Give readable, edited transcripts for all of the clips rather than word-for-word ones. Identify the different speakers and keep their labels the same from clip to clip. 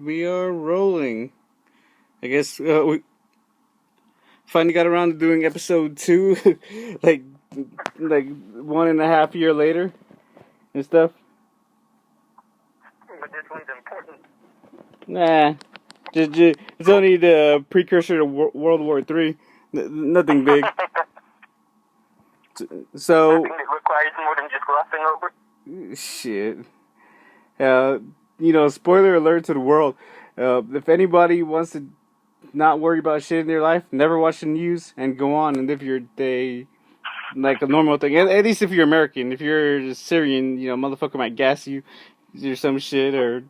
Speaker 1: we are rolling. I guess we finally got around to doing episode 2, like like 1.5 year later and stuff.
Speaker 2: But this one's important.
Speaker 1: Nah, it's only the precursor to World War III. Nothing big. So
Speaker 2: Nothing that requires more than just glossing over.
Speaker 1: shit. Spoiler alert to the world. If anybody wants to not worry about shit in their life, never watch the news and go on and live your day like a normal thing. At least if you're American. If you're Syrian, motherfucker might gas you or some shit, or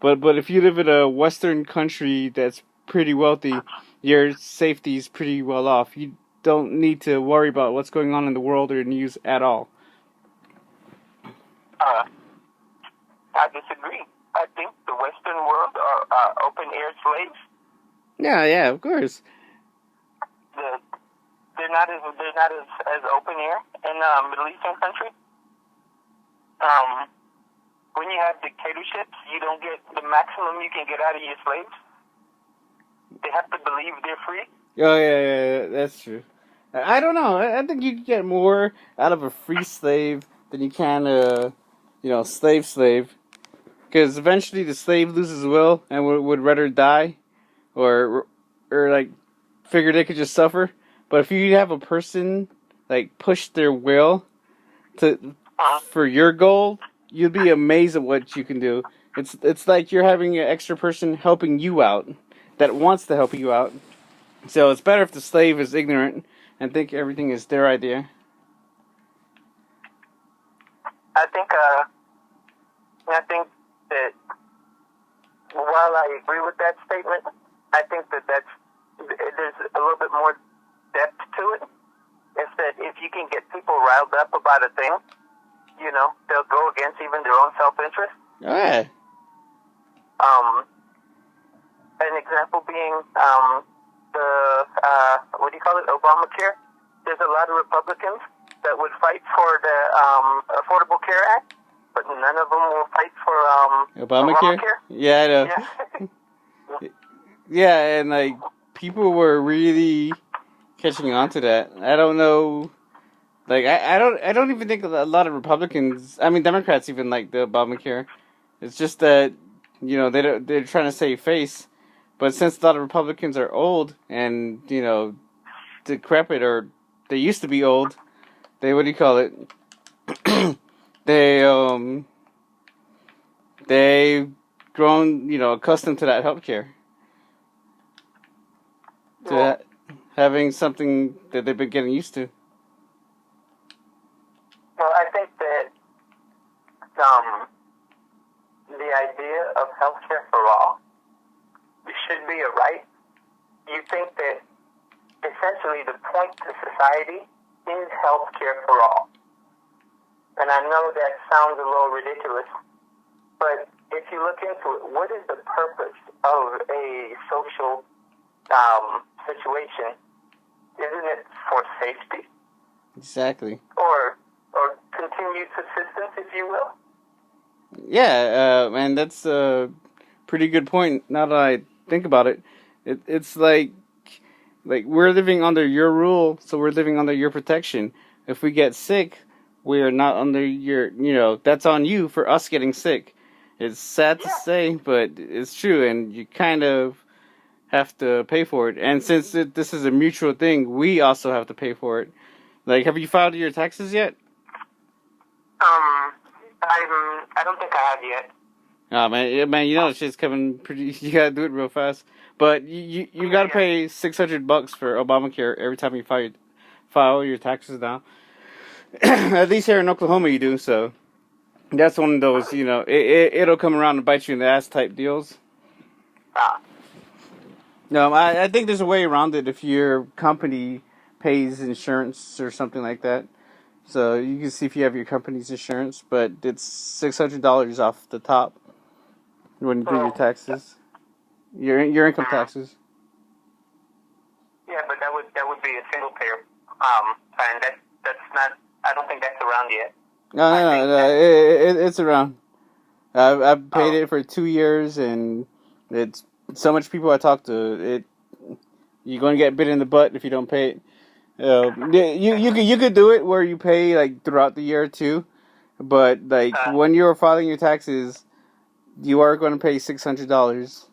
Speaker 1: But if you live in a Western country that's pretty wealthy, your safety's pretty well off. You don't need to worry about what's going on in the world or news at all.
Speaker 2: I disagree. I think the Western world are open air slaves.
Speaker 1: Yeah, of course.
Speaker 2: They're not as open air in Middle Eastern countries. When you have dictatorships, you don't get the maximum you can get out of your slaves. They have to believe they're free.
Speaker 1: Oh yeah, that's true. I don't know. I think you can get more out of a free slave than you can slave. Because eventually the slave loses will and would rather die, or like figure they could just suffer. But if you have a person like push their will for your goal, you'd be amazed at what you can do. It's like you're having an extra person helping you out that wants to help you out. So it's better if the slave is ignorant and think everything is their idea.
Speaker 2: I think that while I agree with that statement, I think that there's a little bit more depth to it. It's that if you can get people riled up about a thing, they'll go against even their own self-interest.
Speaker 1: Oh, yeah.
Speaker 2: An example being Obamacare. There's a lot of Republicans that would fight for the Affordable Care Act, but none of them will fight for Obamacare.
Speaker 1: Yeah, I know.
Speaker 2: Yeah.
Speaker 1: Yeah, and like people were really catching on to that. I don't know. Like I don't even think a lot of Republicans, I mean Democrats even like the Obamacare. It's just that they're trying to save face. But since a lot of Republicans are old and decrepit, or they used to be old, they've grown accustomed to that healthcare, to having something that they've been getting used to.
Speaker 2: Well, I think that the idea of healthcare for all should be a right. You think that essentially the point to society is healthcare for all. And I know that sounds a little ridiculous, but if you look into it, what is the purpose of a social situation? Isn't it for safety?
Speaker 1: Exactly.
Speaker 2: Or continued subsistence, if you will?
Speaker 1: Yeah, and that's a pretty good point. Now that I think about it, it's like we're living under your rule, so we're living under your protection. If we get sick, we are not under your. That's on you for us getting sick. It's sad to say, but it's true, and you kind of have to pay for it. And since this is a mutual thing, we also have to pay for it. Like, have you filed your taxes yet?
Speaker 2: I don't think I have yet.
Speaker 1: Oh man, the shit's coming pretty. You gotta do it real fast. But you gotta pay $600 for Obamacare every time you file your taxes now. At least here in Oklahoma, you do. So that's one of those, it'll come around and bite you in the ass type deals. No, I think there's a way around it if your company pays insurance or something like that. So you can see if you have your company's insurance, but it's $600 off the top when you do your taxes, your income taxes.
Speaker 2: Yeah, but that would be a single payer, and that's not. I don't think that's around yet.
Speaker 1: No, it's around. I've paid
Speaker 2: Oh,
Speaker 1: it for 2 years, and it's so much people I talk to. You're going to get bit in the butt if you don't pay it. You could do it where you pay like throughout the year too, but like
Speaker 2: uh,
Speaker 1: when you're filing your taxes, you are going to pay $600,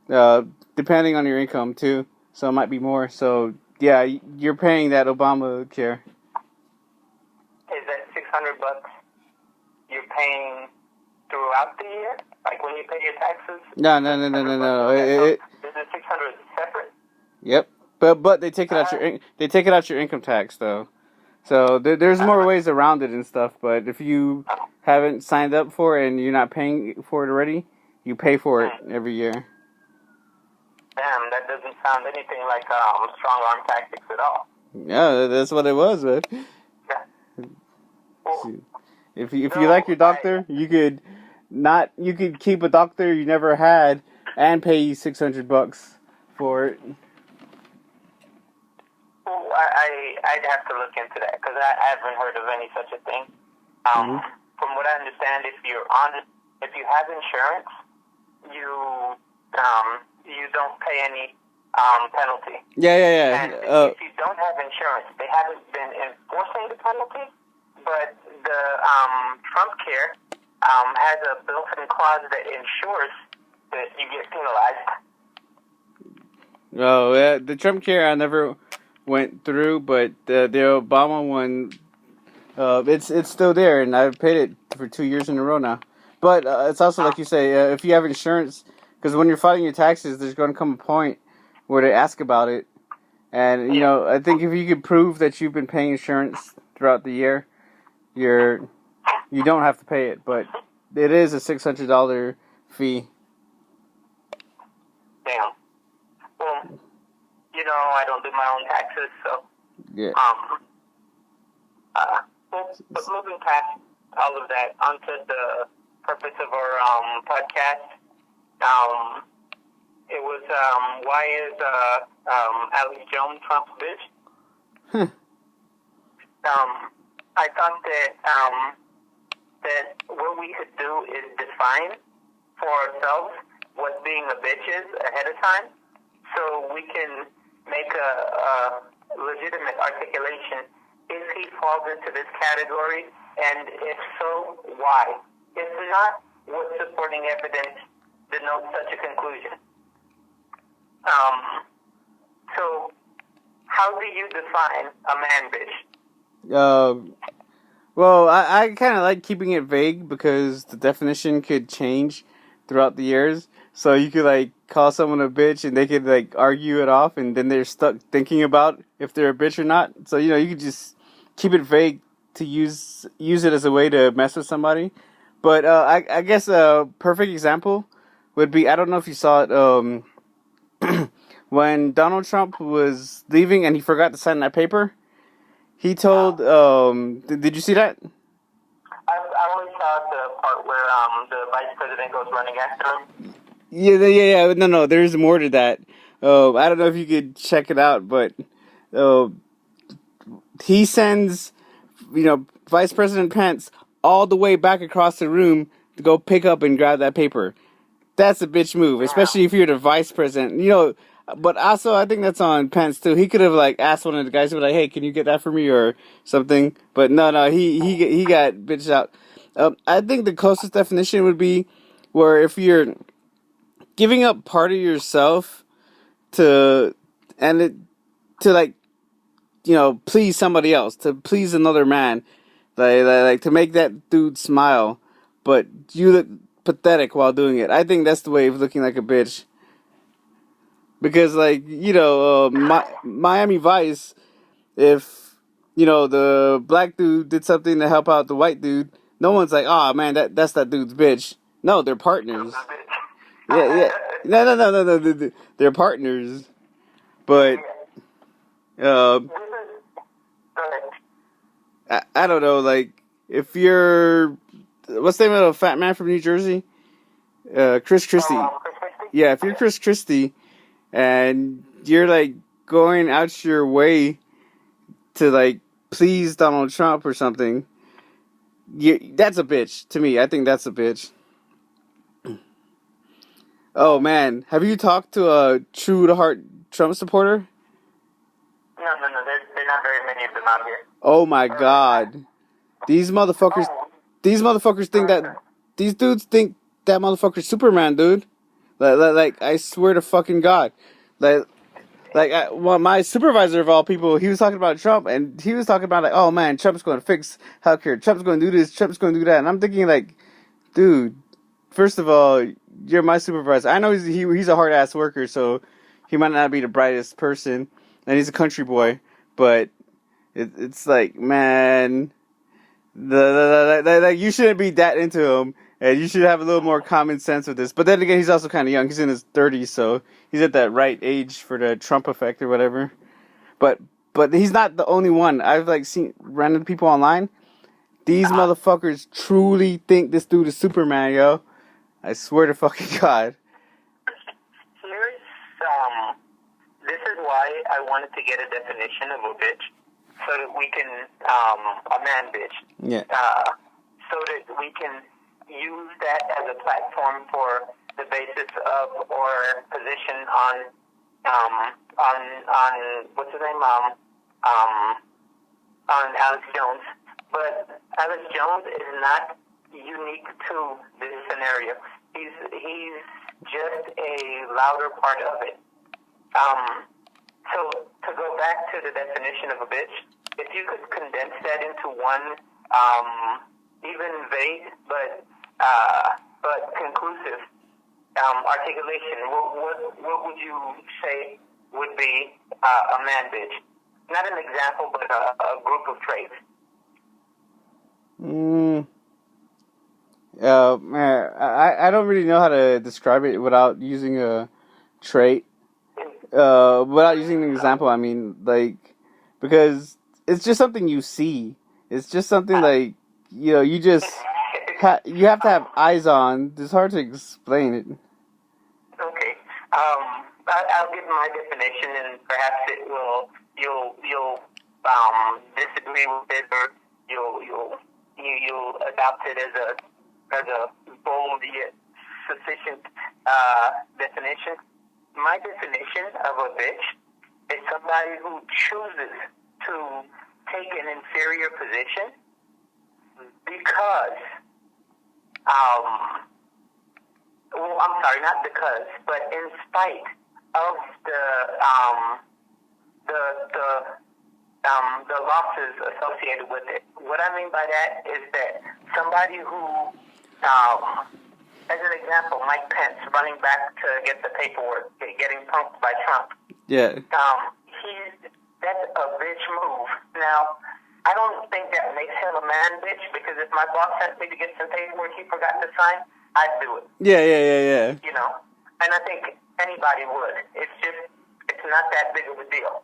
Speaker 1: uh, depending on your income too. So it might be more. So yeah, you're paying that Obamacare.
Speaker 2: is that $600 you're paying throughout the year? Like when you pay your taxes,
Speaker 1: No,
Speaker 2: the
Speaker 1: no, no, no, no,
Speaker 2: 600 bucks
Speaker 1: no.
Speaker 2: on that. So is the 600 separate?
Speaker 1: Yep. But they take it out
Speaker 2: Uh,
Speaker 1: your income tax though. So there's more ways around it and stuff. But if you haven't signed up for it and you're not paying for it already, you pay for it every year.
Speaker 2: damn, that doesn't sound anything like strong arm tactics at all.
Speaker 1: Yeah, that's what it was, man.
Speaker 2: Yeah. Well,
Speaker 1: If you like
Speaker 2: no,
Speaker 1: your doctor, you could keep a doctor you never had and pay you $600 for it.
Speaker 2: I'd have to look into that because I haven't heard of any such a thing.
Speaker 1: Mm-hmm.
Speaker 2: From what I understand, if you have insurance, you you don't pay any penalty.
Speaker 1: Yeah, yeah,
Speaker 2: And
Speaker 1: yeah.
Speaker 2: if you don't have insurance, they haven't been enforcing the penalty, but the Trump Care has a built-in clause that ensures that you get penalized.
Speaker 1: Oh, yeah, the Trump care I never went through, but the Obama one, it's still there, and I've paid it for 2 years in a row now. But it's also like you say, if you have insurance, because when you're filing your taxes, there's going to come a point where they ask about it, and I think if you could prove that you've been paying insurance throughout the year, you don't have to pay it, but it is a $600 fee.
Speaker 2: Damn. Well, I don't do my own taxes, so
Speaker 1: Yeah.
Speaker 2: but moving past all of that, onto the purpose of our podcast. It was why is Alex Jones Trump's bitch? I thought that what we could do is define for ourselves what being a bitch is ahead of time, so we can make a legitimate articulation if he falls into this category, and if so, why? If not, what supporting evidence denotes such a conclusion? So, how do you define a man bitch?
Speaker 1: Well, I kind of like keeping it vague because the definition could change throughout the years. So you could like call someone a bitch and they could like argue it off, and then they're stuck thinking about if they're a bitch or not. So you could just keep it vague to use it as a way to mess with somebody. But I guess a perfect example would be, I don't know if you saw it, when Donald Trump was leaving and he forgot to sign that paper. He told, did you see that?
Speaker 2: I only saw the part where the vice president goes running after him.
Speaker 1: Yeah. No, there's more to that. I don't know if you could check it out, but he sends, Vice President Pence all the way back across the room to go pick up and grab that paper. That's a bitch move, especially if you're the vice president. But also I think that's on Pence too. He could have like asked one of the guys to be like, "Hey, can you get that for me?" or something. But no, he got bitched out. I think the closest definition would be where if you're giving up part of yourself to to like please somebody else, to please another man, like to make that dude smile, but you look pathetic while doing it. I think that's the way of looking like a bitch. Because Miami Vice, if the black dude did something to help out the white dude, no one's like, oh man, that's that dude's bitch. No, they're partners. Yeah. No. They're partners. But uh, I don't know. Like if you're, what's the name of the fat man from New Jersey? Chris Christie. Yeah, if you're Chris Christie and you're like going out your way to like please Donald Trump or something, that's a bitch to me. I think that's a bitch. Oh man, have you talked to a true to heart Trump supporter?
Speaker 2: No. There's not very many of them out here.
Speaker 1: Oh my god, these motherfuckers,
Speaker 2: Oh,
Speaker 1: these motherfuckers think that these dudes think that motherfucker's Superman, dude. Like I swear to fucking God, like. Well, my supervisor of all people, he was talking about Trump, and he was talking about like, oh man, Trump's going to fix healthcare. Trump's going to do this. Trump's going to do that. And I'm thinking like, dude, first of all, you're my supervisor. I know he's a hard ass worker, so he might not be the brightest person, and he's a country boy. But it's like, man, you shouldn't be that into him, and you should have a little more common sense with this. But then again, he's also kind of young. He's in his 30s, so he's at that right age for the Trump effect or whatever. But but he's not the only one. I've like seen random people online. These motherfuckers truly think this dude is Superman, yo. I swear to fucking God.
Speaker 2: here's this is why I wanted to get a definition of a bitch, so that we can a man bitch.
Speaker 1: Yeah.
Speaker 2: So that we can use that as a platform for the basis of or position on what's his name on Alex Jones. But Alex Jones is not unique to this scenario. He's just a louder part of it. So to go back to the definition of a bitch, if you could condense that into one, even vague but conclusive articulation, what would you say would be a man bitch? Not an example, but a group of traits.
Speaker 1: Man, I don't really know how to describe it without using a trait. Without using an example, I mean, like, because it's just something you see. It's just something like, you just, you have to have eyes on. It's hard to explain it.
Speaker 2: Okay. I'll give my definition, and perhaps you'll disagree with it, or you'll adopt it as a bold yet sufficient definition. My definition of a bitch is somebody who chooses to take an inferior position because, I'm sorry, not because, but in spite of the losses associated with it. What I mean by that is that somebody who, as an example, Mike Pence running back to get the paperwork, getting punked by Trump.
Speaker 1: Yeah.
Speaker 2: That's a bitch move. Now, I don't think that makes him a man bitch, because if my boss sent me to get some paperwork he forgot to sign, I'd do it.
Speaker 1: Yeah.
Speaker 2: You know? And I think anybody would. It's not that big of a deal.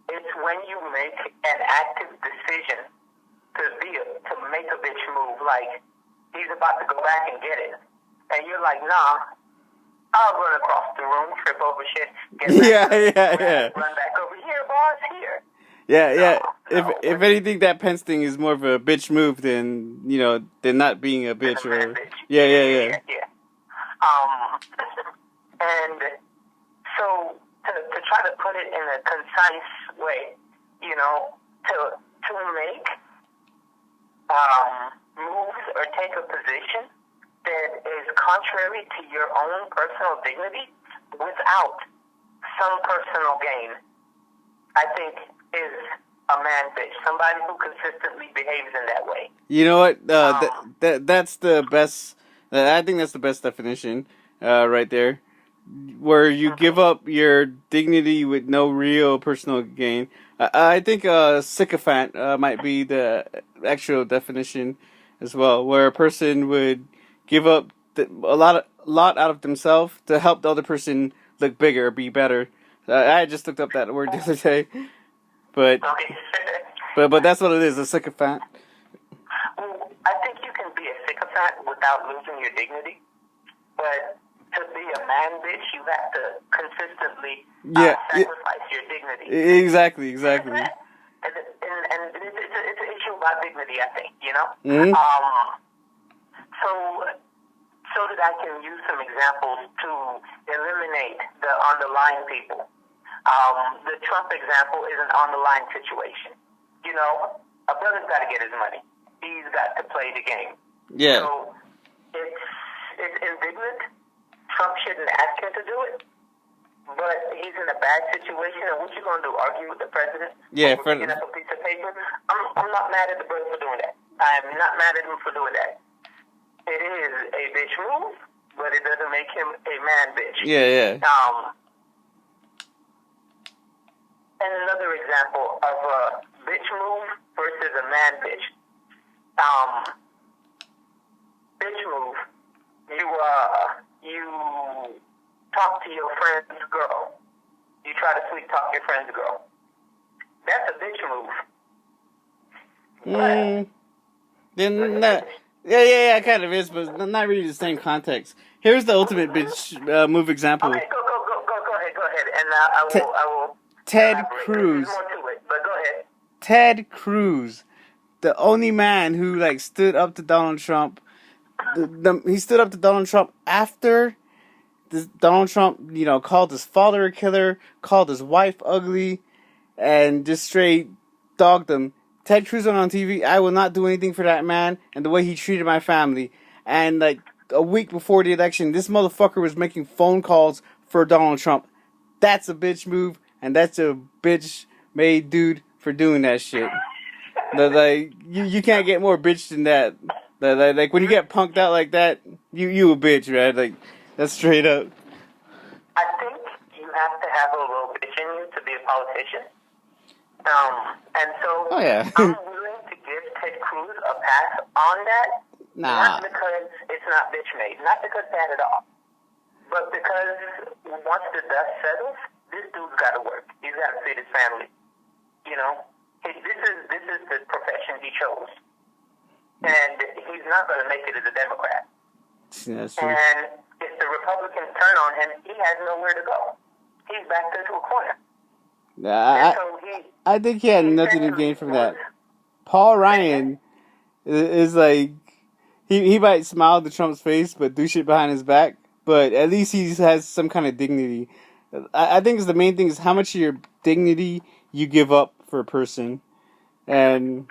Speaker 2: It's when you make an active decision to make a bitch move, like he's about to go back and get it. And you're like, nah, I'll run across the room, trip over shit, get back run back over here, boss, here.
Speaker 1: Yeah. If anything, that Pence thing is more of a bitch move than than not being a bitch or
Speaker 2: bitch.
Speaker 1: Yeah.
Speaker 2: And so to try to put it in a concise way, to make moves or take a position that is contrary to your own personal dignity without some personal gain, I think is a man bitch. Somebody who consistently behaves in that way.
Speaker 1: You know what? That's the best. I think that's the best definition, right there, where you give up your dignity with no real personal gain. I think sycophant might be the actual definition as well, where a person would give up a lot out of themselves to help the other person look bigger, be better. I just looked up that word the other day, but that's what it is, a sycophant.
Speaker 2: I think you can be a sycophant without losing your dignity, but to be a man bitch, you have to consistently sacrifice your dignity.
Speaker 1: Exactly.
Speaker 2: And it's an issue about dignity, I think,
Speaker 1: Mm-hmm.
Speaker 2: So so that I can use some examples to eliminate the on-the-line people. The Trump example is an on-the-line situation. You know, a brother's got to get his money. He's got to play the game.
Speaker 1: Yeah.
Speaker 2: So it's indignant. Trump shouldn't ask him to do it. But he's in a bad situation, and what you going to do, argue with the president?
Speaker 1: Yeah,
Speaker 2: for picking up a piece of paper? I'm not mad at the brother for doing that. I'm not mad at him for doing that. It is a bitch move, but it doesn't make him a man bitch.
Speaker 1: Yeah.
Speaker 2: And another example of a bitch move versus a man bitch. Bitch move. You talk to your friend's girl. You try to sweet talk your friend's girl. That's a bitch move.
Speaker 1: Then that, yeah, kind of is, but not really the same context. Here's the ultimate bitch move example.
Speaker 2: Okay, go ahead, and I will.
Speaker 1: Ted
Speaker 2: elaborate.
Speaker 1: Cruz.
Speaker 2: There's more to it, but go ahead.
Speaker 1: Ted Cruz, the only man who like stood up to Donald Trump. He stood up to Donald Trump after Donald Trump, called his father a killer, called his wife ugly, and just straight dogged him. Ted Cruz went on TV, I will not do anything for that man, and the way he treated my family. And like a week before the election, this motherfucker was making phone calls for Donald Trump. That's a bitch move, and that's a bitch made dude for doing that shit. Like you can't get more bitch than that. Like when you get punked out like that, you a bitch, right? Like that's straight up.
Speaker 2: I think you have to have a little bitch in you to be a politician. And so I'm willing to give Ted Cruz a pass on that.
Speaker 1: Nah.
Speaker 2: Not because it's not bitch made, not because bad at all, but because once the dust settles, this dude's got to work. He's got to feed his family. This is the profession he chose, and he's not going to make it as a Democrat.
Speaker 1: That's true.
Speaker 2: And if the Republicans turn on him, he has nowhere to go. He's backed into a corner.
Speaker 1: I think he had nothing to gain from that. Paul Ryan is like, he might smile to Trump's face, but do shit behind his back. But at least he has some kind of dignity. I think the main thing is how much of your dignity you give up for a person. And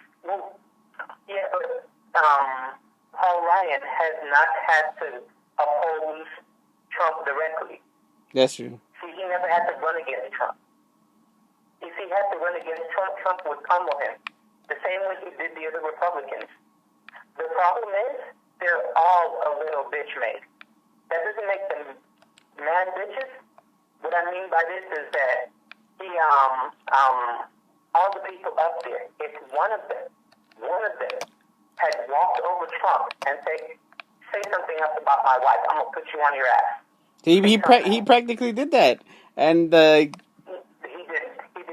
Speaker 2: yeah, but Paul Ryan has not had to oppose Trump directly.
Speaker 1: That's true.
Speaker 2: See, he never had to run against Trump. If he had to run against Trump, Trump would pummel him. The same way he did the other Republicans. The problem is, they're all a little bitch made. That doesn't make them mad bitches. What I mean by this is that all the people up there, if one of them had walked over Trump and say something else about my wife, I'm gonna put you on your ass.
Speaker 1: He practically did that, and
Speaker 2: he did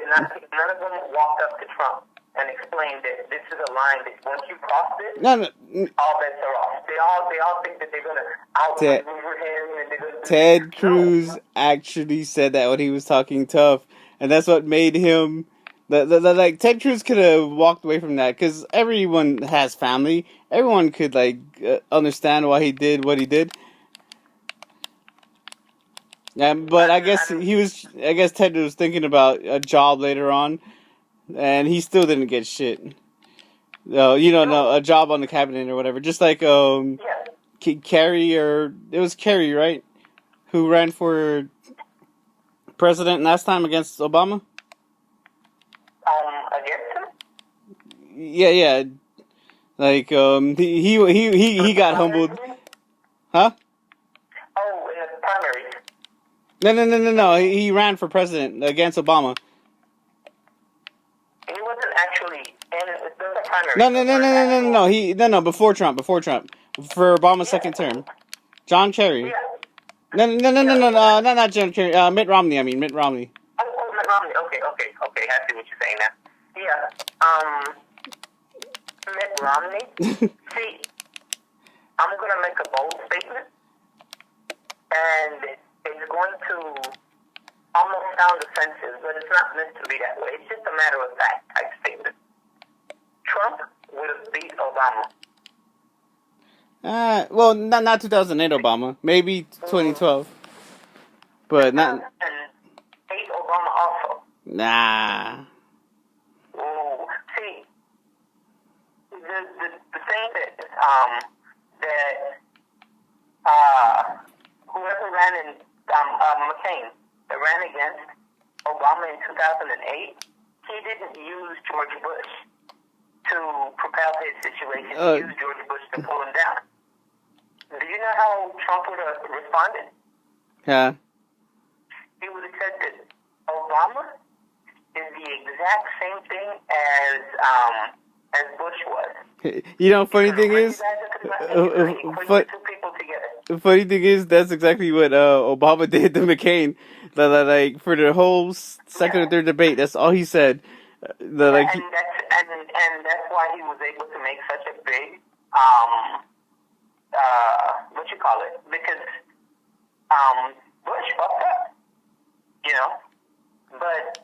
Speaker 2: not. None of them walked up to Trump and explained that this is a line that once you cross this, all bets are off. They all think that they're gonna outmaneuver him and they're gonna.
Speaker 1: Ted Cruz actually said that when he was talking tough, and that's what made him. Like Ted Cruz could have walked away from that because everyone has family. Everyone could understand why he did what he did. But I guess Ted was thinking about a job later on, and he still didn't get shit. A job on the cabinet or whatever. Just like Kerry, it was Kerry, right? Who ran for president last time against Obama?
Speaker 2: Against him?
Speaker 1: Yeah. Like he got humbled. Huh?
Speaker 2: Oh, in the primaries.
Speaker 1: No. He ran for president against Obama.
Speaker 2: He wasn't actually in the primaries.
Speaker 1: No. Before Trump. For Obama's second term. John Kerry.
Speaker 2: Yeah.
Speaker 1: No, not John Kerry. Mitt Romney. Mitt Romney.
Speaker 2: Oh, Mitt Romney. Okay. I see what you're saying now. Yeah. Mitt Romney. See, I'm gonna make a bold statement, and it's going to almost sound offensive, but it's not meant to be that way. It's just a matter of fact type statement. Trump would have beat Obama.
Speaker 1: Well, not 2008 Obama, maybe
Speaker 2: Mm,
Speaker 1: 2012, but not
Speaker 2: 2008 Obama also.
Speaker 1: nah.
Speaker 2: Ooh. See, the thing that whoever ran in McCain that ran against Obama in 2008, he didn't use George Bush to propel his situation. He used George Bush to pull him down. Do you know how Trump would have responded?
Speaker 1: Yeah.
Speaker 2: He would have said that Obama is the exact same thing as Bush was.
Speaker 1: You know, funny thing
Speaker 2: Run you
Speaker 1: is,
Speaker 2: guys into the ground, and he's going to equate the two people together.
Speaker 1: the funny thing is, that's exactly what Obama did to McCain. Like for the whole second or third debate, that's all he said.
Speaker 2: Yeah, and that's why he was able to make such a big what you call it? Because Bush fucked up, you know. But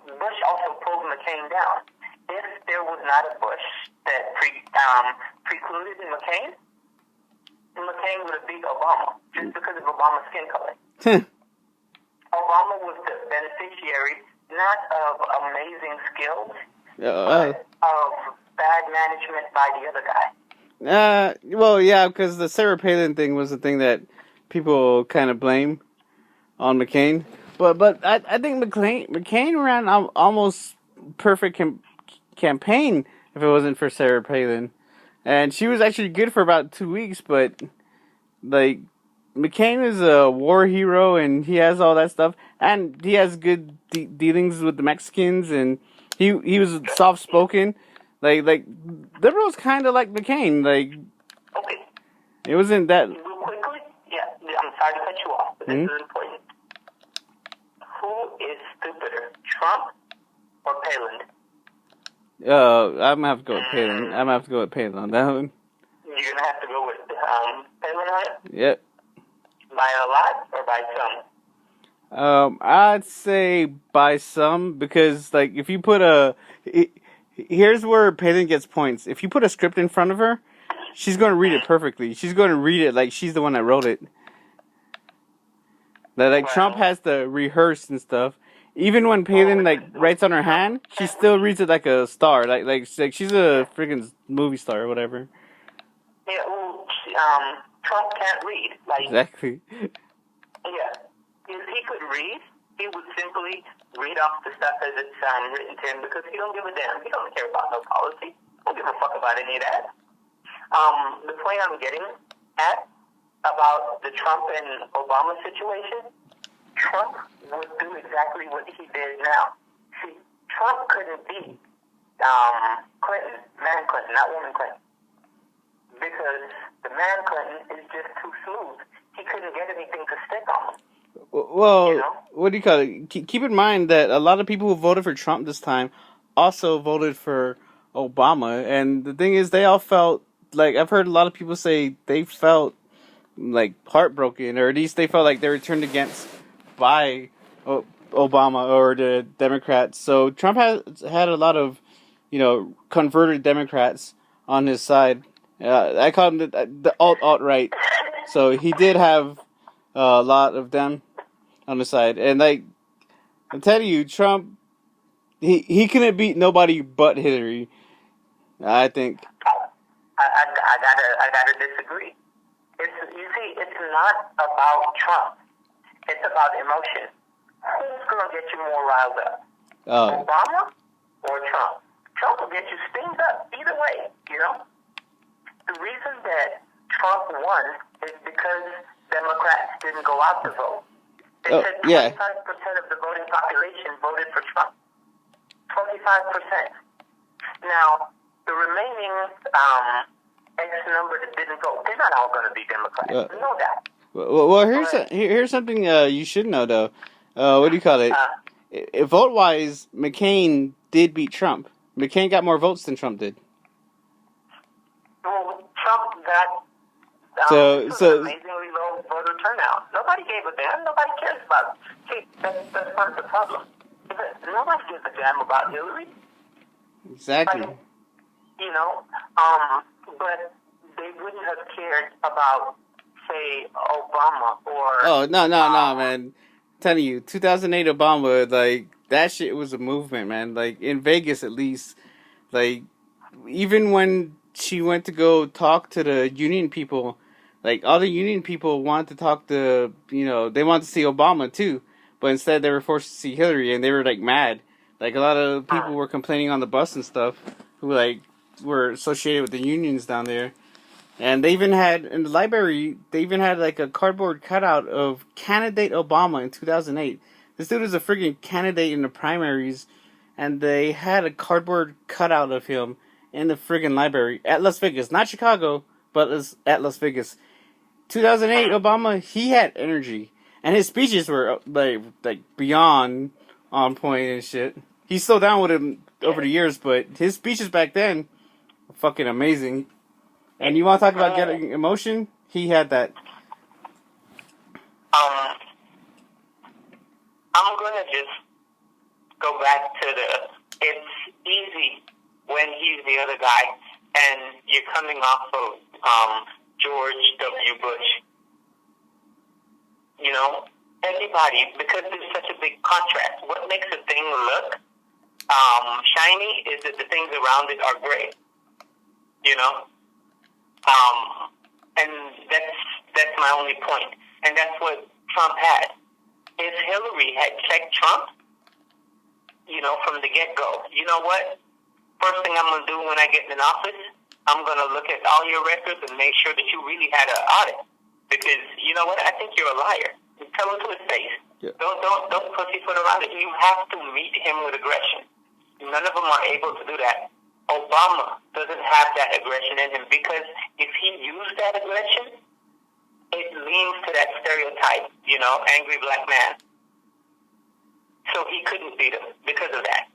Speaker 2: Bush also pulled McCain down. If there was not a Bush that precluded McCain, McCain would have beat Obama just because of Obama's skin color. Obama was the beneficiary not of amazing skills, but of bad management by the other guy.
Speaker 1: Well, yeah, because the Sarah Palin thing was the thing that people kind of blame on McCain. But I think McCain ran almost perfect campaign if it wasn't for Sarah Palin, and she was actually good for about 2 weeks. But like McCain is a war hero, and he has all that stuff, and he has good dealings with the Mexicans, and he was soft spoken. Like liberals kind of like McCain. Like
Speaker 2: okay,
Speaker 1: it wasn't that.
Speaker 2: real quickly, I'm sorry to cut you off, but this is important. Who is stupider, Trump or Palin?
Speaker 1: I'm gonna have to go with Palin. I'm gonna have to go with Palin on that one.
Speaker 2: You're gonna have to go with Palin on it?
Speaker 1: Yep.
Speaker 2: By a lot or by some?
Speaker 1: I'd say by some because like if you put here's where Palin gets points. If you put a script in front of her, she's going to read it perfectly. She's going to read it like she's the one that wrote it. Like Trump has to rehearse and stuff. Even when Palin like writes on her hand, she still reads it like a star. Like she's a freaking movie star or whatever.
Speaker 2: Yeah, well, Trump can't read. Like
Speaker 1: exactly.
Speaker 2: Yeah, if he could read, he would simply read off the stuff as it's written to him because he don't give a damn. He don't care about no policy. He don't give a fuck about any of that. The point I'm getting at about the Trump and Obama situation, Trump would do exactly what he did now. See, Trump couldn't beat Clinton, man Clinton, not woman Clinton, because the man Clinton is just too smooth. He couldn't get anything to stick on him.
Speaker 1: Well, you know? What do you call it? Keep in mind that a lot of people who voted for Trump this time also voted for Obama, and the thing is, they all felt like I've heard a lot of people say they felt like heartbroken, or at least they felt like they were turned against by Obama or the Democrats. So Trump has had a lot of, converted Democrats on his side. I call them the alt-right. So he did have a lot of them on the side, and like I'm telling you, Trump, he couldn't beat nobody but Hillary. I think.
Speaker 2: I gotta disagree. It's not about Trump. It's about emotion. Who's gonna get you more riled up? Obama or Trump? Trump will get you steamed up either way. The reason that Trump won is because Democrats didn't go out to vote. They said 25% of the voting population voted for Trump. 25%. Now, the remaining X number that didn't vote, they're not all going to be Democrats. You know that.
Speaker 1: Well, here's something you should know, though. What do you call it? Vote-wise, McCain did beat Trump. McCain got more votes than Trump did.
Speaker 2: Well, Trump got amazingly low voter turnout. Nobody gave a damn. Nobody cares about. See, that's part of the problem. Nobody gives a damn about Hillary.
Speaker 1: Exactly.
Speaker 2: But they wouldn't have cared about, say, Obama or.
Speaker 1: Oh no, man! I'm telling you, 2008 Obama, like that shit was a movement, man. Like in Vegas, at least, like even when she went to go talk to the union people, like all the union people wanted to talk to, they wanted to see Obama too, but instead they were forced to see Hillary, and they were like mad. Like a lot of people were complaining on the bus and stuff, who like were associated with the unions down there. And they even had, in the library, they even had like a cardboard cutout of candidate Obama in 2008. This dude was a freaking candidate in the primaries, and they had a cardboard cutout of him in the friggin' library at Las Vegas. Not Chicago, but at Las Vegas. 2008 Obama, he had energy. And his speeches were like beyond on point and shit. He's still down with him over the years, but his speeches back then were fucking amazing. And you want to talk about getting emotion? He had that.
Speaker 2: I'm gonna just go back to it's easy when he's the other guy, and you're coming off of George W. Bush. You know, anybody, because there's such a big contrast. What makes a thing look shiny is that the things around it are gray. You know. And that's my only point. And that's what Trump had. If Hillary had checked Trump, from the get-go, you know what? First thing I'm going to do when I get in office, I'm going to look at all your records and make sure that you really had an audit. Because, you know what? I think you're a liar. Tell him to his face.
Speaker 1: Yeah.
Speaker 2: Don't pussyfoot around it. You have to meet him with aggression. None of them are able to do that. Obama doesn't have that aggression in him because if he used that aggression, it leans to that stereotype, angry black man. So he couldn't beat him because of that.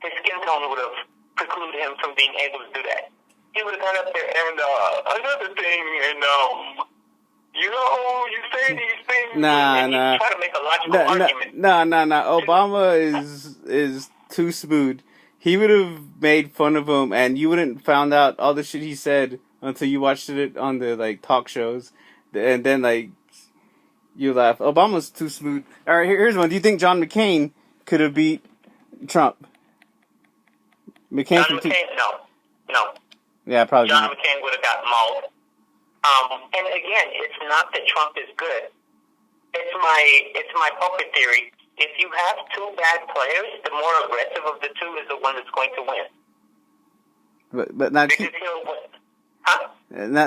Speaker 2: His skin tone would have precluded him from being able to do that. He would have gone up there and, another thing, and, you say these things, and you try to make a logical argument.
Speaker 1: Nah. Obama is too smooth. He would have made fun of him, and you wouldn't found out all the shit he said until you watched it on the talk shows, and then you laugh. Obama's too smooth. All right, here's one. Do you think John McCain could have beat Trump?
Speaker 2: John McCain, no.
Speaker 1: Yeah, probably.
Speaker 2: John McCain would have got mauled. And again, it's not that Trump is good. It's my puppet theory. If you have two bad players, the more aggressive of the two is the one that's going to win.
Speaker 1: But now,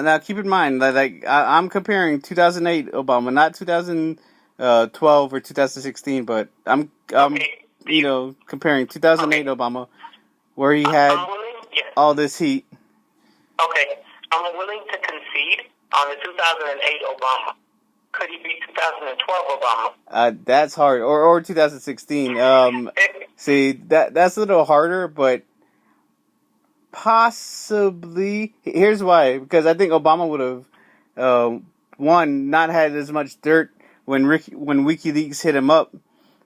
Speaker 1: now keep in mind that I'm comparing 2008 Obama, not 2012 or 2016, but I'm comparing 2008 Obama, where he had all this heat.
Speaker 2: Okay, I'm willing to concede on the 2008 Obama. Could he beat 2012 Obama?
Speaker 1: That's hard. Or 2016. See, that's a little harder, but possibly. Here's why. Because I think Obama would have, one, not had as much dirt when WikiLeaks hit him up.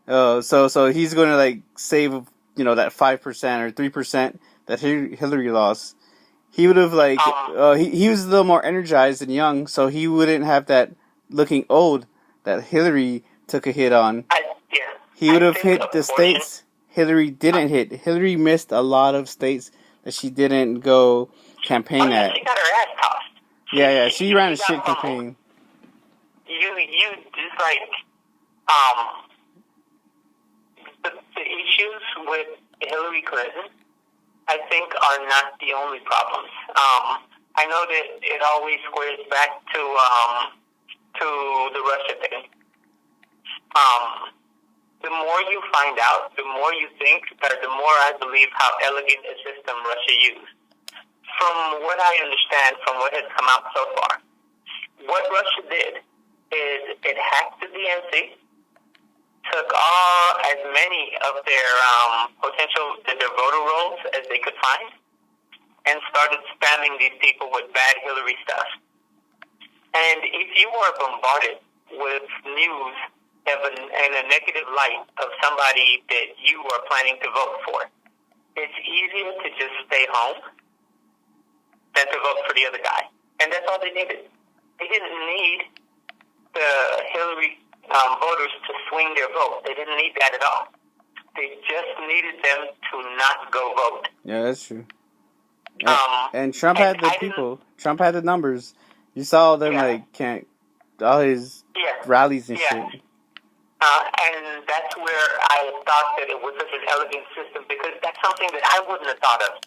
Speaker 1: So he's going to save, that 5% or 3% that Hillary lost. He would have he was a little more energized and young, so he wouldn't have that looking old that Hillary took a hit on. He would have hit the states Hillary didn't hit. Hillary missed a lot of states that she didn't go campaign at.
Speaker 2: She got her ass tossed.
Speaker 1: Yeah, she ran a shit campaign.
Speaker 2: You just the issues with Hillary Clinton, I think, are not the only problems. I know that it always squares back to the Russia thing. The more you find out, the more you think, or the more I believe how elegant a system Russia used. From what I understand, from what has come out so far, what Russia did is it hacked the DNC, took as many of their their voter rolls as they could find, and started spamming these people with bad Hillary stuff. And if you are bombarded with news in a negative light of somebody that you are planning to vote for, it's easier to just stay home than to vote for the other guy. And that's all they needed. They didn't need the Hillary voters to swing their vote. They didn't need that at all. They just needed them to not go vote.
Speaker 1: Yeah, that's true. And Trump had the people. Trump had the numbers. You saw them can't all his rallies and shit.
Speaker 2: And that's where I thought that it was such an elegant system, because that's something that I wouldn't have thought of.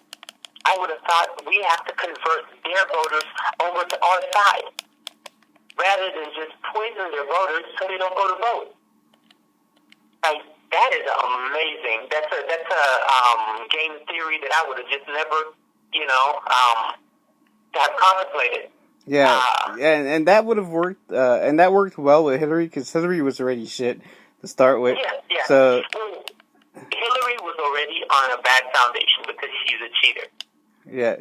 Speaker 2: I would have thought we have to convert their voters over to our side, rather than just poison their voters so they don't go to vote. That is amazing. That's a game theory that I would have just never, have contemplated.
Speaker 1: Yeah, and that would have worked, and that worked well with Hillary, because Hillary was already shit to start with.
Speaker 2: Yeah.
Speaker 1: So
Speaker 2: Hillary was already on a bad foundation because she's a cheater.
Speaker 1: Yeah.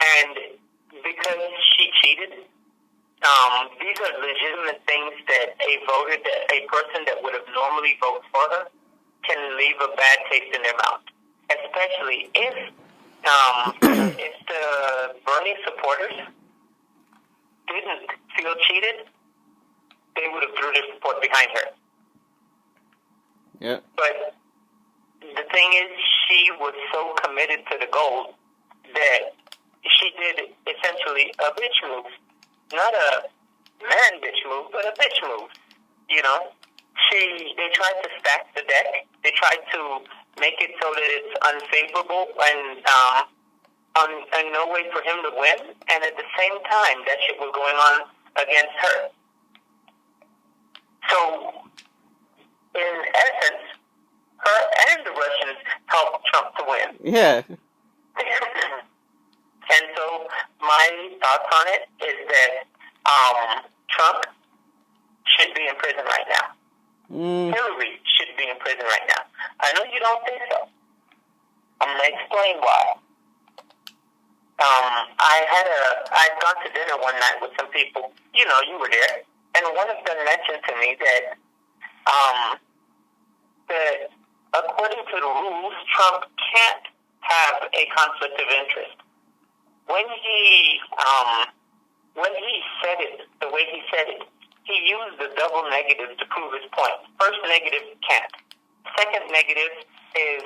Speaker 2: And because she cheated, these are legitimate things that a person that would have normally voted for her, can leave a bad taste in their mouth. Especially if the Bernie supporters didn't feel cheated, they would have threw their support behind her.
Speaker 1: Yeah.
Speaker 2: But the thing is, she was so committed to the goal that she did essentially a bitch move. Not a man bitch move, but a bitch move. They tried to stack the deck. They tried to make it so that it's unfavorable and no way for him to win. And at the same time, that shit was going on against her. So, in essence, her and the Russians helped Trump to win.
Speaker 1: Yeah.
Speaker 2: And so, my thoughts on it is that Trump should be in prison right now. Hillary should be in prison right now. I know you don't think so. I'm going to explain why. I'd gone to dinner one night with some people. You were there. And one of them mentioned to me that according to the rules, Trump can't have a conflict of interest. When he said it the way he said it, he used the double negative to prove his point. First negative, can't. Second negative is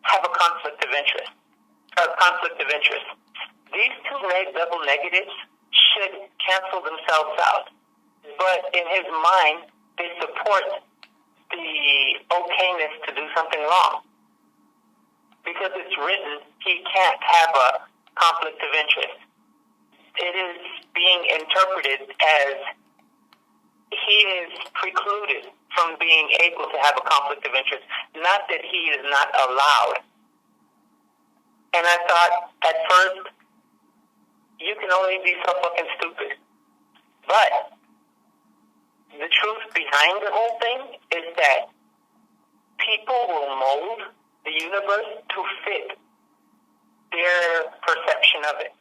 Speaker 2: have a conflict of interest. These two double negatives should cancel themselves out. But in his mind, they support the okayness to do something wrong. Because it's written, he can't have a conflict of interest. It is being interpreted as he is precluded from being able to have a conflict of interest, not that he is not allowed. And I thought, at first, you can only be so fucking stupid. But the truth behind the whole thing is that people will mold the universe to fit their perception of it.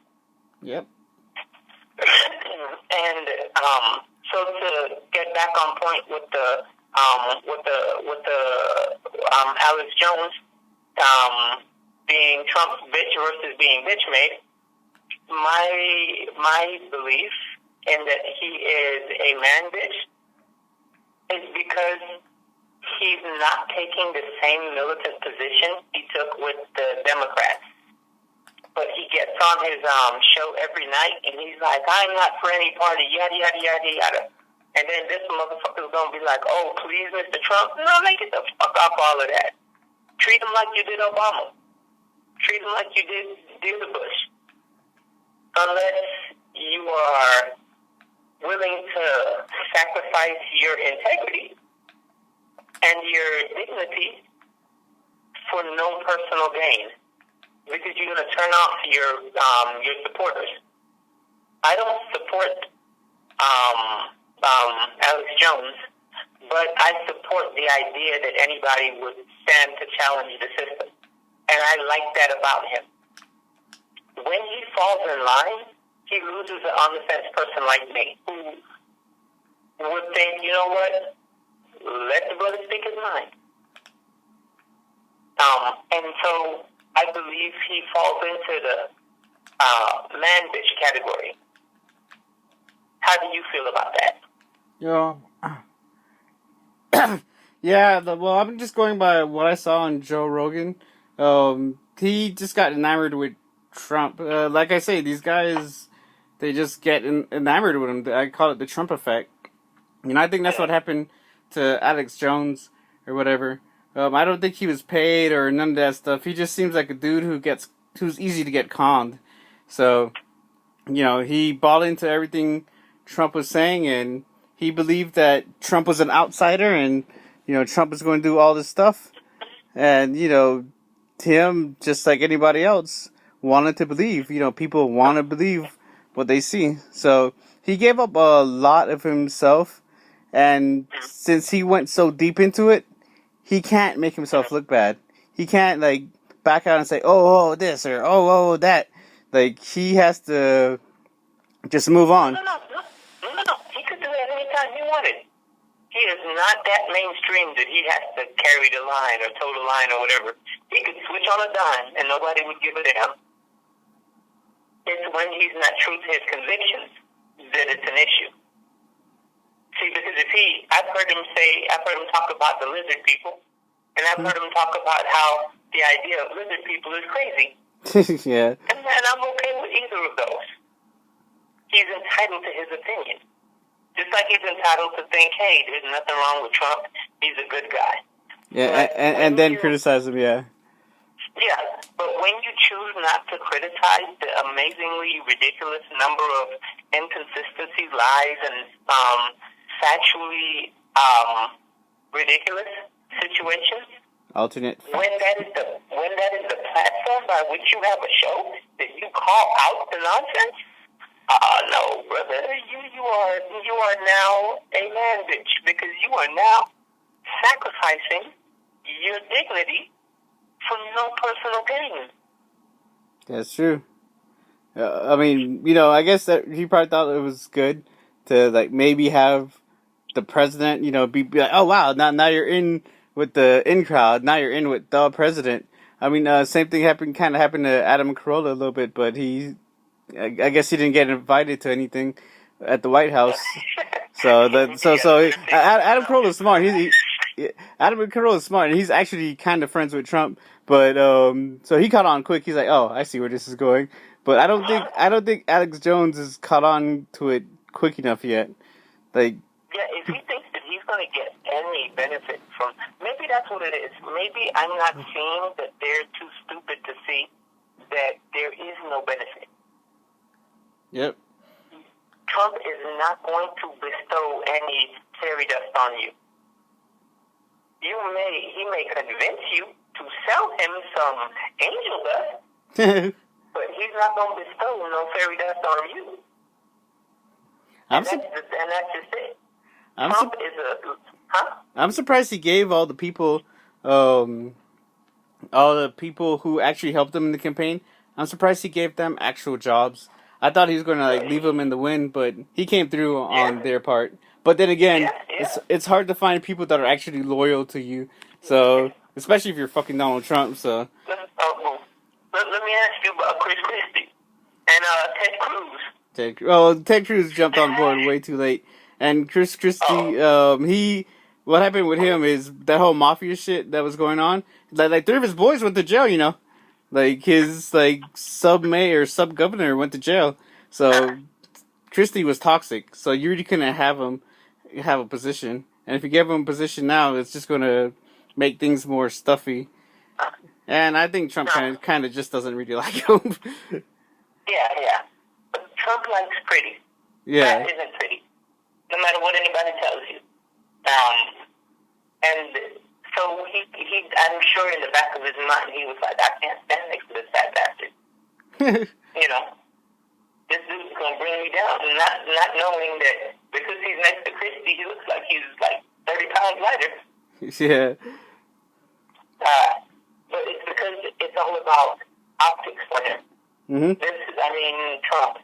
Speaker 1: Yep.
Speaker 2: And so to get back on point with the Alex Jones being Trump's bitch versus being bitch made, my belief in that he is a man bitch is because he's not taking the same militant position he took with the Democrats. But he gets on his show every night, and he's like, I'm not for any party, yada, yada, yada, yada. And then this motherfucker's going to be like, oh, please, Mr. Trump. No, man, get the fuck off all of that. Treat him like you did Obama. Treat him like you did the Bush. Unless you are willing to sacrifice your integrity and your dignity for no personal gain, because you're going to turn off your supporters. I don't support Alex Jones, but I support the idea that anybody would stand to challenge the system, and I like that about him. When he falls in line, he loses an on-the-fence person like me, who would think, you know what, let the brother speak his mind. And so I believe he falls into man bitch category. How do you feel about that?
Speaker 1: Yeah, well, I'm just going by what I saw on Joe Rogan. He just got enamored with Trump. Like I say, these guys, they just get enamored with him. I call it the Trump effect. And I think that's what happened to Alex Jones or whatever. I don't think he was paid or none of that stuff. He just seems like a dude who's easy to get conned. So, he bought into everything Trump was saying, and he believed that Trump was an outsider, and Trump was going to do all this stuff. And Tim, just like anybody else, wanted to believe. People want to believe what they see. So he gave up a lot of himself, and since he went so deep into it, he can't make himself look bad. He can't back out and say, "Oh, this," or "Oh, that." He has to just move on.
Speaker 2: No. He could do that anytime he wanted. He is not that mainstream that he has to carry the line or toe the line or whatever. He could switch on a dime and nobody would give a damn. It's when he's not true to his convictions that it's an issue. See, because I've heard him talk about the lizard people, and I've heard him talk about how the idea of lizard people is crazy.
Speaker 1: Yeah.
Speaker 2: And I'm okay with either of those. He's entitled to his opinion. Just like he's entitled to think, hey, there's nothing wrong with Trump. He's a good guy.
Speaker 1: Yeah, and then criticize him, yeah.
Speaker 2: Yeah, but when you choose not to criticize the amazingly ridiculous number of inconsistencies, lies, and factually ridiculous situations,
Speaker 1: alternate.
Speaker 2: When that is the platform by which you have a show that you call out the nonsense, no, brother, you are now a man bitch because you are now sacrificing your dignity for no personal gain.
Speaker 1: That's true. I mean, I guess that he probably thought it was good to maybe have the president, be like, oh wow, now you're in with the in crowd. Now you're in with the president. I mean, same thing kind of happened to Adam Carolla a little bit, but I guess he didn't get invited to anything at the White House. So Adam Carolla is smart. Adam Carolla is smart, and he's actually kind of friends with Trump. But so he caught on quick. He's like, oh, I see where this is going. But I don't think Alex Jones has caught on to it quick enough yet.
Speaker 2: Yeah, if he thinks that he's going to get any benefit from, maybe that's what it is. Maybe I'm not seeing that they're too stupid to see that there is no benefit.
Speaker 1: Yep.
Speaker 2: Trump is not going to bestow any fairy dust on you. He may convince you to sell him some angel dust, but he's not going to bestow no fairy dust on you. That's just it. Trump is
Speaker 1: I'm surprised he gave all the people who actually helped him in the campaign. I'm surprised he gave them actual jobs. I thought he was going to leave them in the wind, but he came through on their part. But then again, it's hard to find people that are actually loyal to you. So, especially if you're fucking Donald Trump. So.
Speaker 2: Let me ask you about Chris Christie and Ted Cruz.
Speaker 1: Ted Cruz jumped on board way too late, and Chris Christie, what happened with him is that whole mafia shit that was going on. Like 3 of his boys went to jail, his sub mayor, sub governor went to jail. So Christie was toxic. So you really couldn't have him have a position. And if you give him a position now, it's just going to make things more stuffy. And I think Trump kind of just doesn't really like him.
Speaker 2: Yeah. But Trump likes pretty.
Speaker 1: Yeah.
Speaker 2: That isn't pretty. No matter what anybody tells you. And so he, I'm sure in the back of his mind, he was like, I can't stand next to this fat bastard. This dude's going to bring me down. Not knowing that because he's next to Christie, he looks like he's 30 pounds lighter.
Speaker 1: Yeah.
Speaker 2: But it's because it's all about optics for him.
Speaker 1: Mm-hmm.
Speaker 2: Trump.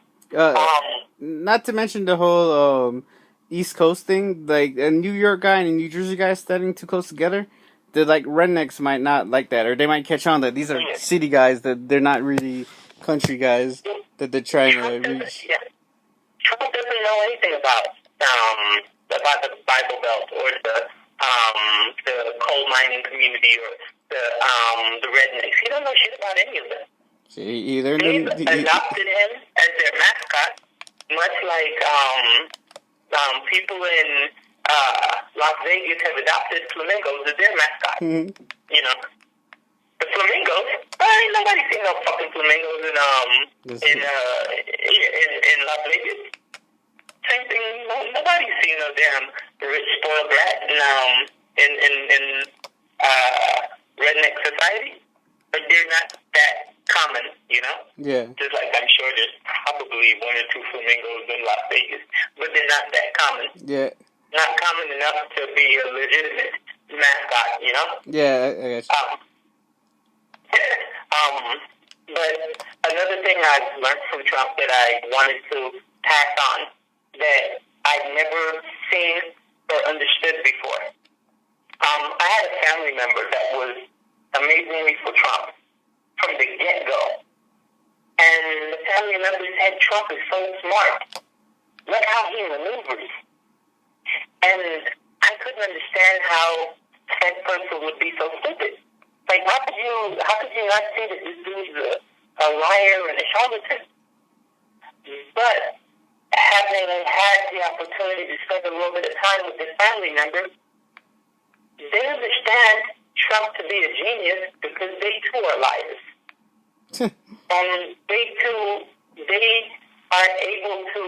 Speaker 1: Not to mention the whole East Coast thing, a New York guy and a New Jersey guy standing too close together. The rednecks might not like that, or they might catch on that these are city guys, that they're not really country guys. that they're trying to
Speaker 2: Trump doesn't,
Speaker 1: reach.
Speaker 2: yeah, Trump doesn't know anything about the Bible Belt or the coal mining community or the rednecks. He don't know shit about any of them.
Speaker 1: See, either
Speaker 2: They've
Speaker 1: them,
Speaker 2: adopted him as their mascot, much like people in Las Vegas have adopted flamingos as their mascot. You know, the flamingos. Ain't nobody seen no fucking flamingos in Las Vegas. Same thing. Nobody's seen no damn rich spoiled rat in redneck society, but they're not that common, you know?
Speaker 1: yeah,
Speaker 2: Just like I'm sure there's probably one or two flamingos in Las Vegas, but they're not that common.
Speaker 1: yeah,
Speaker 2: Not common enough to be a legitimate mascot, you know?
Speaker 1: yeah. I got
Speaker 2: But another thing I've learned from Trump that I wanted to pass on that I'd never seen or understood before. I had a family member that was amazingly for Trump from the get-go. And the family member said Trump is so smart. Look how he maneuvers. And I couldn't understand how that person would be so stupid. Like, how could you not see that this dude's a liar and a charlatan? But having had the opportunity to spend a little bit of time with this family member, they understand Trump to be a genius because they too are liars. And they are able to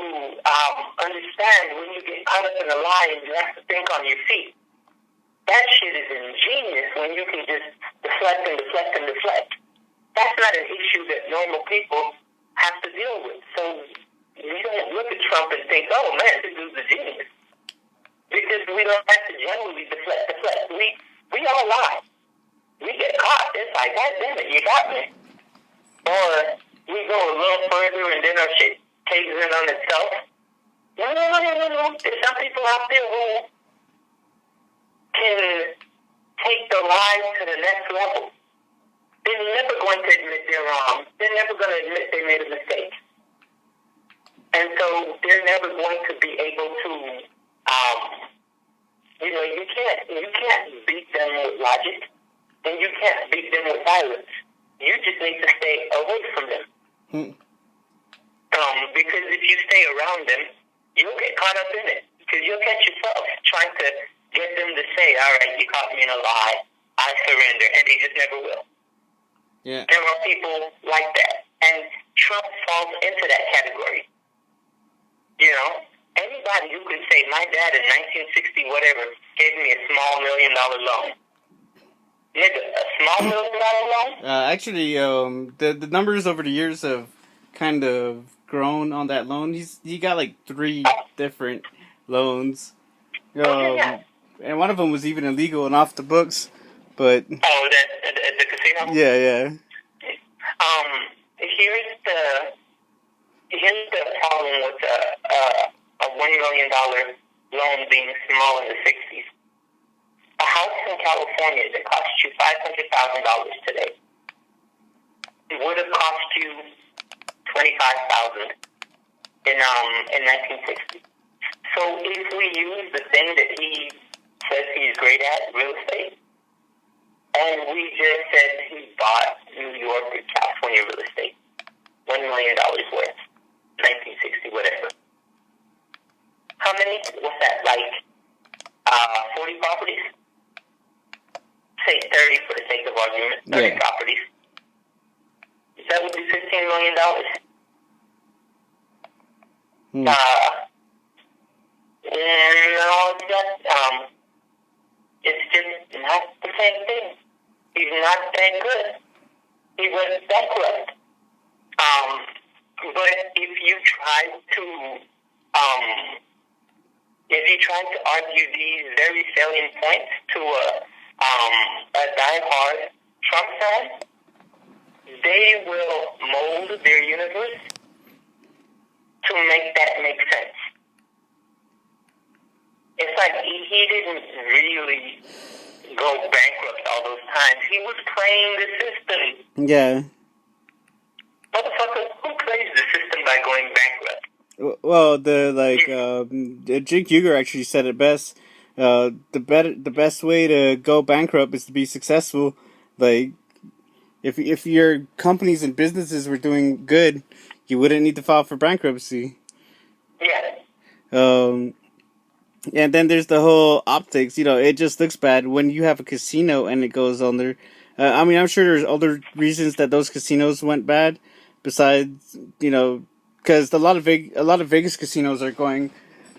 Speaker 2: understand when you get caught up in a lie and you have to think on your feet. That shit is ingenious when you can just deflect and deflect and deflect. That's not an issue that normal people have to deal with. So we don't look at Trump and think, oh man, this dude's a genius. Because we don't have to generally deflect. We all lie. We get caught. It's like, God damn it, you got me. Or we go a little further and then our shit caves in on itself. No. There's some people out there who can take the lie to the next level. They're never going to admit they're wrong. They're never going to admit they made a mistake. And so they're never going to be able to, you can't beat them with logic, and you can't beat them with violence. You just need to stay away from them. Because if you stay around them, you'll get caught up in it. Because you'll catch yourself trying to get them to say, all right, you caught me in a lie, I surrender, and they just never will.
Speaker 1: Yeah.
Speaker 2: There are people like that, and Trump falls into that category. You know, anybody who can say, my dad in 1960, whatever, gave me a small $1 million loan. Nigga, a small $1 million loan?
Speaker 1: Actually, the numbers over the years have kind of grown on that loan. He got like 3 different loans. And one of them was even illegal and off the books. But
Speaker 2: oh, the casino?
Speaker 1: Yeah.
Speaker 2: Here's the problem with a $1 million loan being small in the 60s. A house in California that cost you $500,000 today, it would have cost you $25,000 in 1960. So if we use the thing that he says he's great at, real estate, and we just said he bought New York or California real estate, $1 million worth, 1960, whatever. How many? What's that, like 40 properties? Say 30 for the sake of argument, 30 properties. That would be $15 million. No, it's just not the same thing. He's not that good. He was bankrupt. But if you try to argue these very salient points to a diehard Trump fan, they will mold their universe to make that make sense. It's like he didn't really go bankrupt all those times. He was playing the system.
Speaker 1: Yeah.
Speaker 2: Motherfucker, who plays the system? by going bankrupt.
Speaker 1: Well, Jake Uger actually said it best. The best way to go bankrupt is to be successful. Like, if your companies and businesses were doing good, you wouldn't need to file for bankruptcy.
Speaker 2: Yeah.
Speaker 1: And then there's the whole optics. It just looks bad when you have a casino and it goes under. I mean, I'm sure there's other reasons that those casinos went bad, besides because a lot of Vegas casinos are going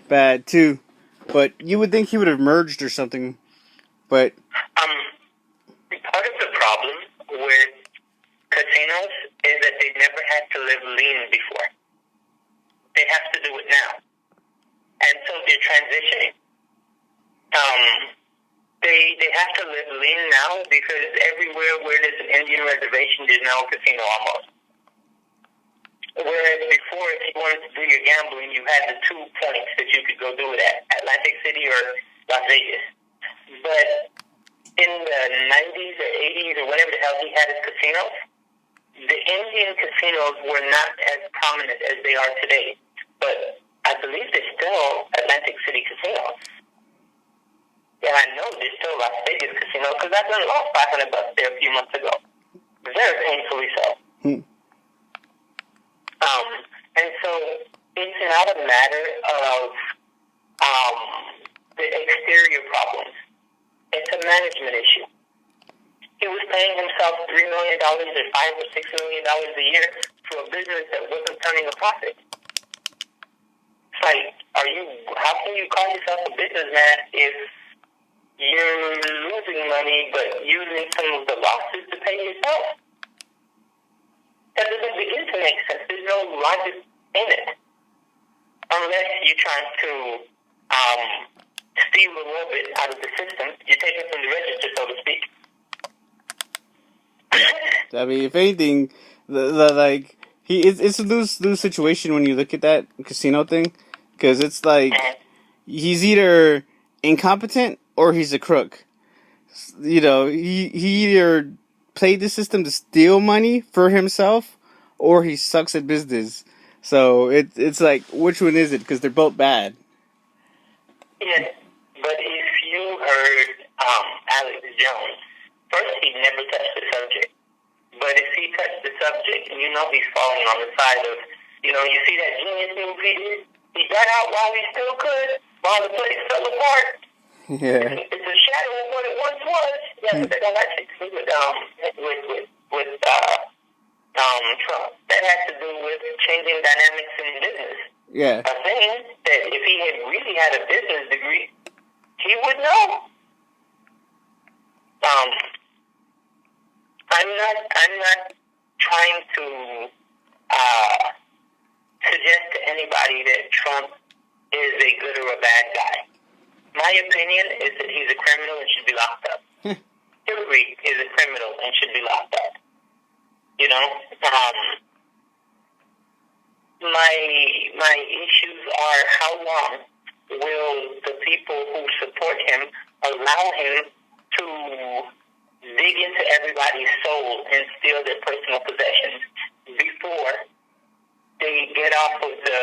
Speaker 1: bad too. But you would think he would have merged or something. But
Speaker 2: Part of the problem with casinos is that they never had to live lean before. They have to do it now. And so they're transitioning. They have to live lean now because everywhere where there's an Indian reservation, there's now a casino almost. Whereas before, if you wanted to do your gambling, you had the 2 points that you could go do it at, Atlantic City or Las Vegas. But in the 90s or 80s or whatever the hell he had his casinos, the Indian casinos were not as prominent as they are today. But I believe they're still Atlantic City casinos. Yeah, I know there's still Las Vegas casinos because I done lost $500 there a few months ago. Very painfully so. And so it's not a matter of the exterior problems. It's a management issue. He was paying himself $3 million or $5 or $6 million a year for a business that wasn't turning a profit. It's like, how can you call yourself a businessman if you're losing money but using some of the losses to pay yourself? That doesn't begin to make sense. There's no logic in it. Unless you're trying to steal a little bit out of the system. You're taking from the register, so to speak.
Speaker 1: I mean, if anything, it's a lose situation when you look at that casino thing, because it's like he's either incompetent or he's a crook. He either played the system to steal money for himself, or he sucks at business. So it's like, which one is it? Because they're both bad.
Speaker 2: Yeah, but if you heard Alex Jones, first he never touched the subject. But if he touched the subject, he's falling on the side of, you see that Genius move he did? He got out while he still could, while the place fell apart.
Speaker 1: Yeah.
Speaker 2: It's a shadow of what it once was. Yeah, but that don't actually do with Trump. That has to do with changing dynamics in business.
Speaker 1: Yeah.
Speaker 2: I'm saying that if he had really had a business degree, he would know. I'm not trying to suggest to anybody that Trump is a good or a bad guy. My opinion is that he's a criminal and should be locked up. Hillary is a criminal and should be locked up. My issues are how long will the people who support him allow him to dig into everybody's soul and steal their personal possessions before they get off of the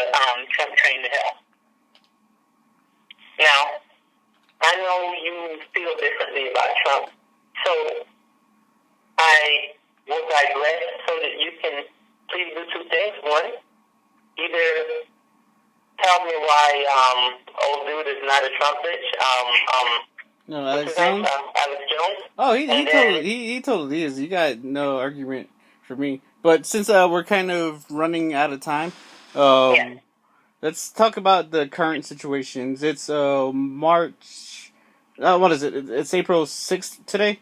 Speaker 2: Trump train to hell. Now, I know you feel differently about Trump, so I will digress so that you can please do 2 things. One, either tell me why old dude is not a Trump bitch.
Speaker 1: No, Alex Jones.
Speaker 2: Alex Jones.
Speaker 1: Oh, he totally is. You got no argument for me. But since we're kind of running out of time, let's talk about the current situations. It's March. What is it? It's April 6th today,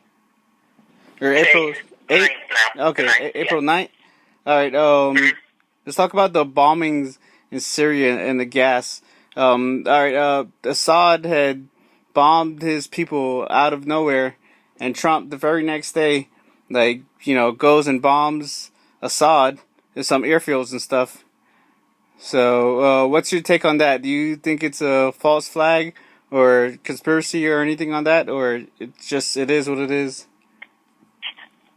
Speaker 1: or April 8th. Okay, April 9th. All right. Let's talk about the bombings in Syria and the gas. All right. Assad had bombed his people out of nowhere, and Trump the very next day, goes and bombs Assad in some airfields and stuff. So, what's your take on that? Do you think it's a false flag or conspiracy or anything on that, or it is what it is?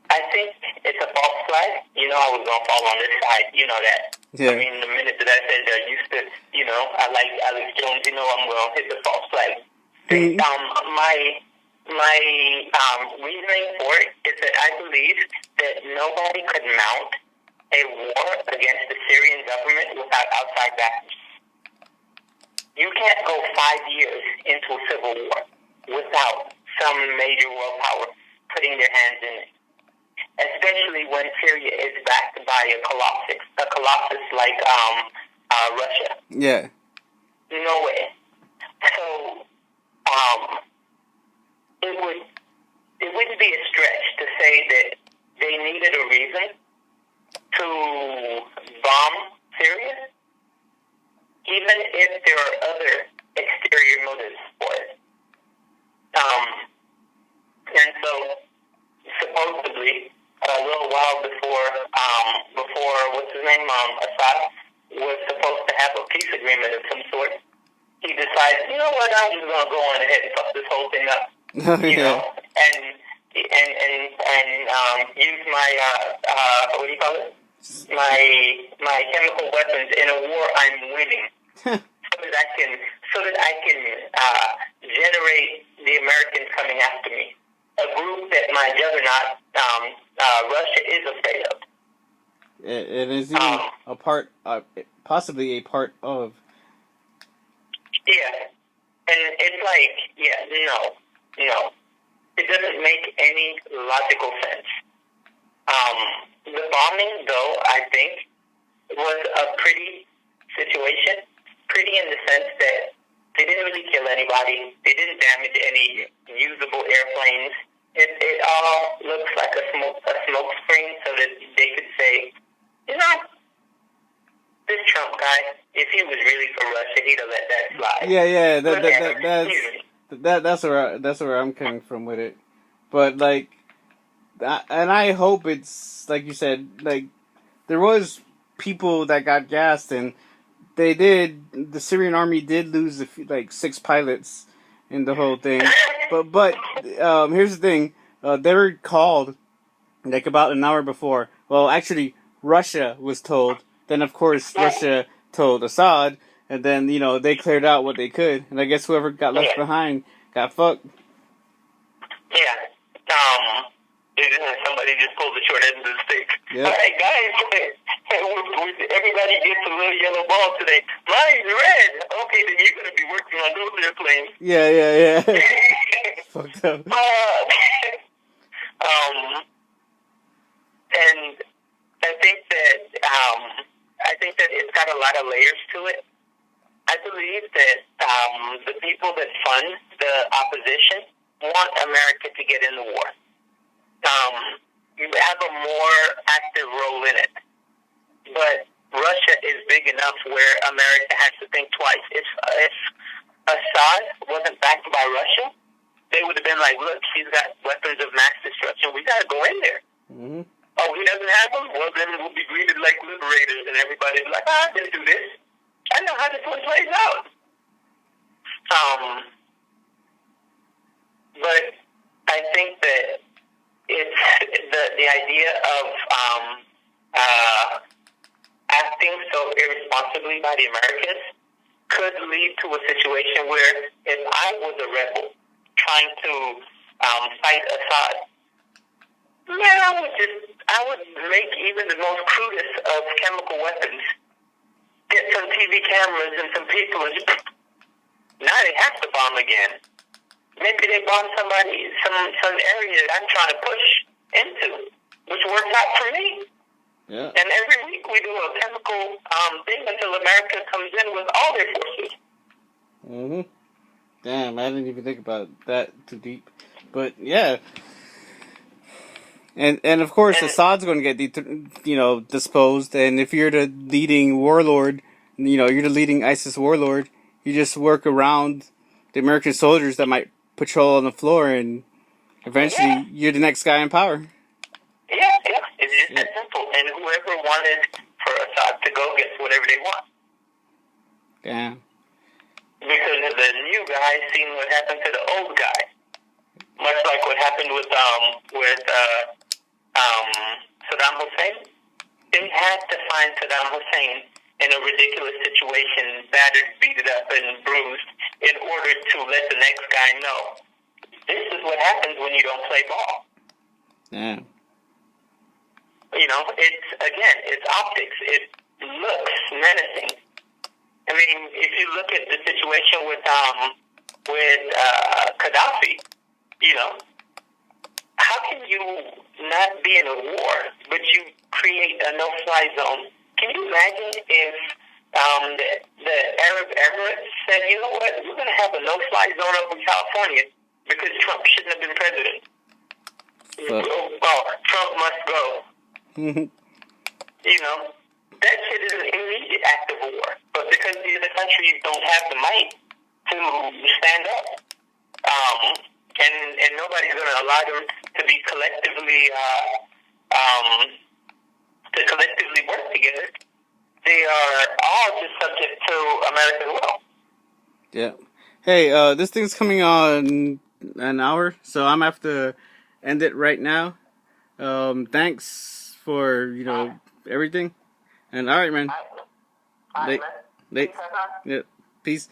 Speaker 2: I think it's a false flag. I was going to fall on this side. You know that.
Speaker 1: Yeah.
Speaker 2: I mean, the minute that I said I used to, I like Alex Jones, I'm going to hit the false flag. My reasoning for it is that I believe that nobody could mount a war against the Syrian government without outside backers. You can't go 5 years into a civil war without some major world power putting their hands in it. Especially when Syria is backed by a colossus like Russia.
Speaker 1: Yeah.
Speaker 2: No way. So it wouldn't be a stretch to say that they needed a reason to bomb Syria, even if there are other exterior motives for it. And so, supposedly, a little while before what's his name, Assad was supposed to have a peace agreement of some sort, he decided, you know what, I'm just going to go on ahead and fuck this whole thing up, and use my what do you call it? My chemical weapons in a war I'm winning, so that I can generate the Americans coming after me, a group that my juggernaut Russia is afraid of.
Speaker 1: It is even a part, possibly a part of.
Speaker 2: Yeah, and it's like, no. It doesn't make any logical sense. The bombing, though, I think, was a pretty situation. Pretty in the sense that they didn't really kill anybody. They didn't damage any usable airplanes. It all looks like a smoke screen so that they could say, this Trump guy, if he was really for Russia, he'd have let that slide.
Speaker 1: Yeah. That's where I'm coming from with it. But and I hope it's like you said, like there was people that got gassed, and the Syrian army did lose 6 pilots in the whole thing. But here's the thing, they were called like about an hour before. Well, actually, Russia was told. Then, of course, Russia told Assad, and then they cleared out what they could, and I guess whoever got left behind got fucked.
Speaker 2: Yeah. Somebody just pulled the short end of the stick.
Speaker 1: Yep.
Speaker 2: All right, guys. Everybody gets a little yellow ball today. Mine's red. Okay, then you're going to be working on those airplanes.
Speaker 1: Yeah. Fucked up.
Speaker 2: And I think that it's got a lot of layers to it. I believe that the people that fund the opposition want America to get in the war. You have a more active role in it. But Russia is big enough where America has to think twice. If Assad wasn't backed by Russia, they would have been like, look, he's got weapons of mass destruction. We got to go in there.
Speaker 1: Mm-hmm.
Speaker 2: Oh, he doesn't have them? Well, then we'll be greeted like liberators, and everybody's like, I didn't do this. I know how this one plays out. But I think that it's the idea of acting so irresponsibly by the Americans could lead to a situation where if I was a rebel trying to fight Assad, man, I would make even the most crudest of chemical weapons, get some TV cameras and some people, and now they have to bomb again. Maybe they bomb somebody, some area that I'm trying to push into, which works out for me.
Speaker 1: Yeah.
Speaker 2: And every week we do a chemical thing until America comes in with all their forces.
Speaker 1: Mm-hmm. Damn, I didn't even think about that too deep. But yeah. And of course, Assad's going to get disposed. And if you're the leading warlord, you're the leading ISIS warlord, you just work around the American soldiers that might patrol on the floor, and eventually you're the next guy in power.
Speaker 2: Yeah. It's just that simple. And whoever wanted for Assad to go gets whatever they want.
Speaker 1: Yeah.
Speaker 2: Because the new guy seen what happened to the old guy. Much like what happened with Saddam Hussein. they had to find Saddam Hussein in a ridiculous situation, battered, beaten up, and bruised, in order to let the next guy know. This is what happens when you don't play ball.
Speaker 1: Yeah.
Speaker 2: It's optics. It looks menacing. I mean, if you look at the situation with Gaddafi, how can you not be in a war, but you create a no-fly zone? Can you imagine if the Arab Emirates said, you know what, we're going to have a no-fly zone over California because Trump shouldn't have been president? Trump must go. That shit is an immediate act of war. But because the other countries don't have the might to stand up, and nobody's going to allow them to be collectively work together, they are all just subject to American will.
Speaker 1: Yeah. Hey, this thing's coming on an hour, so I'm gonna have to end it right now. Thanks for everything. And all right, man.
Speaker 2: All right,
Speaker 1: Late,
Speaker 2: man.
Speaker 1: late.
Speaker 2: Peace, Hassan.
Speaker 1: Yeah. Peace.